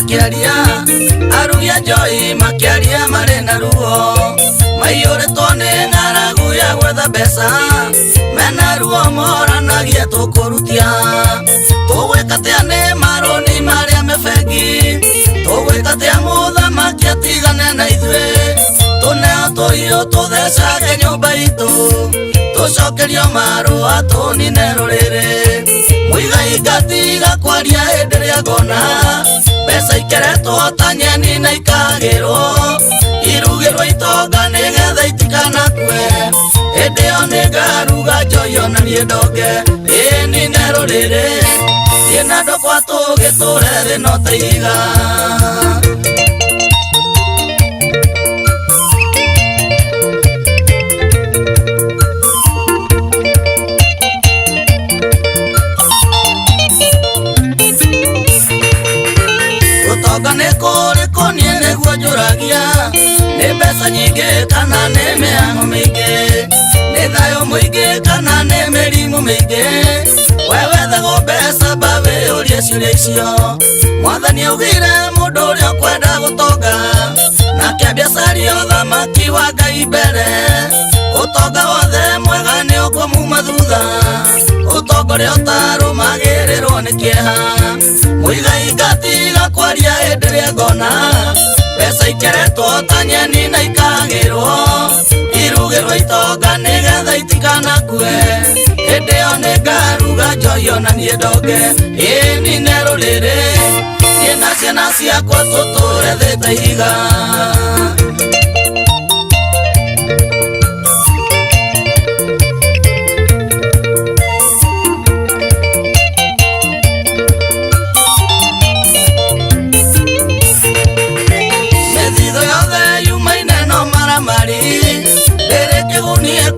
makiaria arugia Joy makiaria marena ruo maiyore tone ngaragu ya gwetha mbeca mena ruo moranagia tukurutia tugwikatia ni maroni maria mebengi tugwikatia muthamaki atigane na ithuĩ tuneo tuiyo tuthecage nyumba itu tucokerio marũa tunine rũrĩrĩ muigai ngatiga kwaria hĩndĩ ĩrĩa ngona mbeca ikeretwo ta nyeni na ikagĩrwo irugĩrwo itonga nĩgetha itikanakue hĩndĩ ĩyo nĩngaruga Joy ona niĩ ndonge nine rũrĩrĩ thiĩ na ndokwa tũgĩtũre thĩ no ta ihiga nĩguo njũragia nĩ mbeca nyingĩ kana nĩ mĩhang'o mĩingĩ nĩ thayũ mũingĩ kana nĩ mĩrimũ mĩingĩ we wethagwo mbeca mba wĩyũrie ciũria icio mwathani augire mũndũ ũrĩa ũkwenda gũtonga nake ambiacaria ũthamaki wa Ngai mbere ũtonga wothe mwega nĩ ũkũmuma thutha ũtonga ũrĩa ũtarũmagĩrĩrwo nĩ kĩeha muigai ngatiga kwaria hĩndĩ ĩrĩa ngona mbeca ikeretwo ta nyeni na ikagĩrwo irugĩrwo itonga nĩgetha itikanakue hĩndĩ ĩyo nĩngaruga Joy ona niĩ ndonge nine rũrĩrĩ thiĩ na ciana ciakwa tũtũre thĩ ta ihiga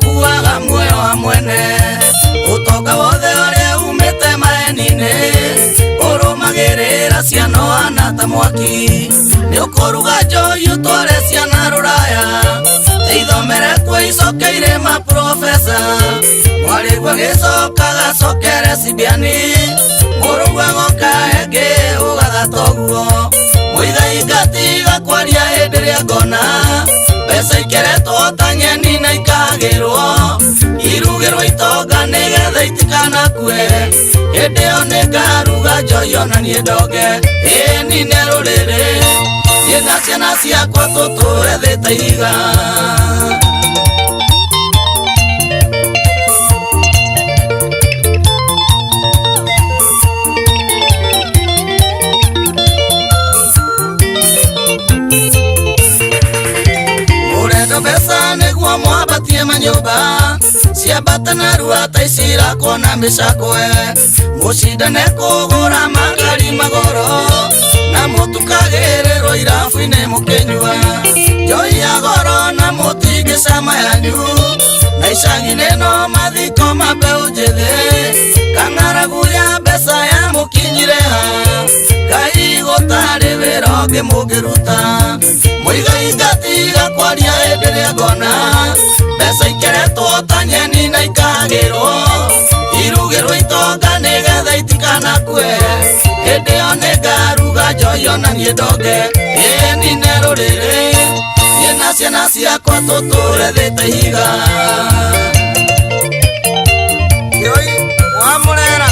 kuaga muoyo wa mwene utonga wothe ũrĩa umĩte maeni-inĩ ũrũmagĩrĩra ciana wana ta mwaki nĩ ũkũruga Joy ũtware ciana rũraya ithomere kuo icokeire maprofesa mwarĩgua gĩcoka gacokere cibiani mũrũgua goka hengĩ ũgathata ũguo muigai ngatiga kwaria hĩndĩ ĩrĩa ngona mbeca ikeretwo ta nyeni na ikagĩrwo irugĩrwo itonga nĩgetha itikanakue hĩndĩ ĩyo nĩngaruga Joy ona niĩ ndonge nine rũrĩrĩ thiĩ na ciana ciakwa tũtũre thĩ ta ihiga mbeca nĩguo mwambatie manyũmba ciambata narua ta ici irakona mĩcakwe mũcindane kũgũra makari magoro na mũtukagĩrĩrwo irabu-inĩ mũkĩnyua Joy ya goro na mũtingĩcama yanyu na icagi-inĩ no mathiko ma mbeũ njĩthĩ kang'aragu ya mbeca ya mũkinyire ha Ngai gũtarĩ wĩra ũngĩ mũngĩruta muigai ngatiga kwaria hĩndĩ ĩrĩa ngona mbeca ikeretwo ta nyeni na ikagĩrwo irugĩrwo itonga nĩgetha itikanakue hĩndĩ ĩyo nĩngaruga Joy ona niĩ ndonge nine rũrĩrĩ thiĩ na ciana ciakwa tũtũre thĩ ta ihiga Joy wamũrera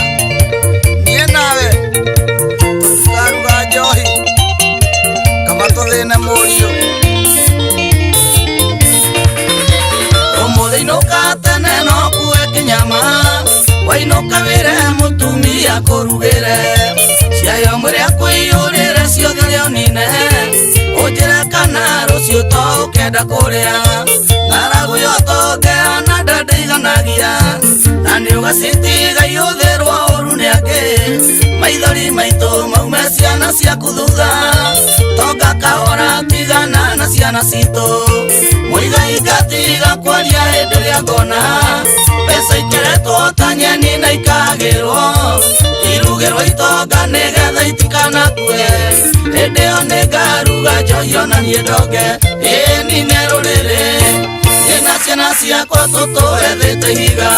niĩ nawe tũkaruga njohi kama tũthĩne mũriũ ũmũthĩ inũka tene no kue kĩnyama wainũka wĩre mũtumia kũrugĩre ciayo mwĩrĩa kwĩyũrĩre ciothe rĩo nine ũnjĩre kana rũciũ to ũkenda kũrĩa ng'aragu yotongea na ndandĩiganagia na nĩ ũgacitiga ihũthĩrwo ũru nĩ angĩ maithori maitũ maume ciana ciaku thutha tonga kahora tigana na ciana citũ muigai ngatiga kwaria hĩndĩ ĩrĩa ngona mbeca ikeretwo ta nyeni na ikagĩrwo irugĩrwo itonga nĩgetha itikanakue hĩndĩ ĩyo nĩngaruga Joy ona niĩ ndonge nine rũrĩrĩ na ciana ciakwa tũtũre thĩ ta ihiga